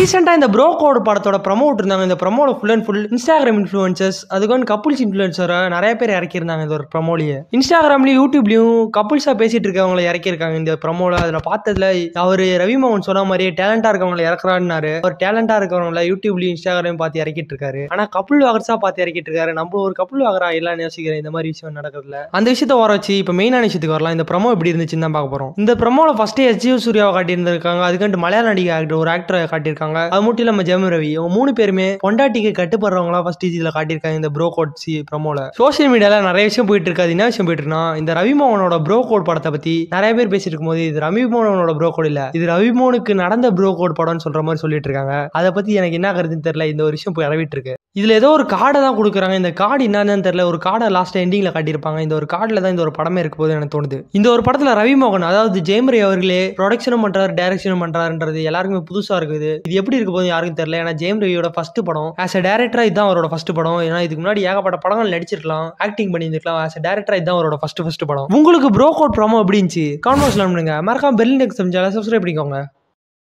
ரீசெண்டா இந்த bro code படத்தோட ப்ரோமோ விட்டுருந்தாங்க. இந்த ப்ரோமோல full and full Instagram influencers அதுக்கு கப்புள்ஸ் இன்ஃப்ளூயன்சரை நிறைய பேர் இறக்கியிருந்தாங்க. இந்த ஒரு ப்ரோமோலயே இன்ஸ்டாகிராம்லயும் யூடியூப்லயும் கப்புள்ஸா பேசிட்டு இருக்கவங்களை இறக்கியிருக்காங்க. இந்த ப்ரோமோல அதுல பார்த்ததுல அவரு ரவிமோகன் சொன்ன மாதிரியே டேலண்டா இருக்கவங்களை இறக்குறாருன்னாரு. அவர் டேலண்டா இருக்கவங்களை யூடியூப்லயும் இன்ஸ்டாகிராம் பார்த்து இறக்கிட்டு இருக்காரு. ஆனா கப்புள் வாகர்ஸா பார்த்து இறக்கிட்டு இருக்காரு. நம்ம ஒரு கப்புள் வாகரா எல்லாம் யோசிக்கிறேன் இந்த மாதிரி விஷயம் நடக்கிறதுல. அந்த விஷயத்த வர வச்சு இப்ப மெயினான விஷயத்துக்கு வரலாம். இந்த ப்ரோமோ எப்படி இருந்துச்சுன்னு தான் பார்க்க போறோம். இந்த ப்ரோமோல ஃபர்ஸ்ட் எஸ்ஜி சூர்யாவை காட்டியிருந்திருக்காங்க. அதுக்கு மலையாள நடிகை ஆக்டர் ஒரு ஆக்டரை காட்டியிருக்காங்க. அது மட்டும் இல்லாம ஜெயம் ரவி இவங்க 3 பேருமே பொண்டாட்டிக்கு கட்டுப்படுறவங்களா ஃபர்ஸ்ட் இதுல காட்டியிருக்காங்க. இந்த ப்ரோ கோட் ப்ரோமோல சோசியல் மீடியால நிறைய விஷயம் போயிட்டு இருக்காது. என்ன விஷயம் போயிட்டு இருக்குன்னா, இந்த ரவிமோகனோட ப்ரோ கோட் படத்தை பத்தி நிறைய பேர் பேசிட்டு இருக்கும்போது இது ரவிமோகனோட ப்ரோ கோட் இல்ல, இது ரவிமோகனுக்கு நடந்த ப்ரோ கோட் படம்னு சொல்ற மாதிரி சொல்லிட்டு இருக்காங்க. அதை பத்தி எனக்கு என்ன கருத்துன்னு தெரியல. இந்த ஒரு விஷயம் போய் அளவிட்டு இருக்கு. இதுல ஏதோ ஒரு கார்டை தான் கொடுக்குறாங்க. இந்த கார்டு என்னன்னு தெரியல. ஒரு கார்டை லாஸ்ட் எண்டிங்ல காட்டியிருப்பாங்க. இந்த ஒரு கார்டுல தான் இந்த ஒரு படமே இருக்க போது எனக்கு தோணுது. இந்த ஒரு படத்துல ரவிமோகன் அதாவது ஜெயம் ரவி அவர்களே ப்ரொடக்ஷனும் பண்றாரு, டைரக்ஷனும் பண்றாருன்றது எல்லாருக்குமே புதுசா இருக்குது. இது எப்படி இருக்க போது யாருக்கும் தெரியல. ஏன்னா ஜெயம் ரவியோட ஃபர்ஸ்ட் படம் ஆஸ் அ டைரக்டரா இதுதான் அவரோட ஃபர்ஸ்ட் படம். ஏன்னா இதுக்கு முன்னாடி ஏகப்பட்ட படங்கள் நடிச்சிருக்கலாம், ஆக்டிங் பண்ணியிருக்கலாம். ஆஸ் அ டைரக்டரா இதுதான் அவரோட ஃபர்ஸ்ட் படம். உங்களுக்கு ப்ரோ கோட் ப்ரோமோ எப்படி இருந்துச்சு? கமெண்ட் பாக்ஸ்ல பண்ணுங்க. மறக்காம பெல் ஐகானை சப்ஸ்கிரைப் பண்ணிக்கோங்க.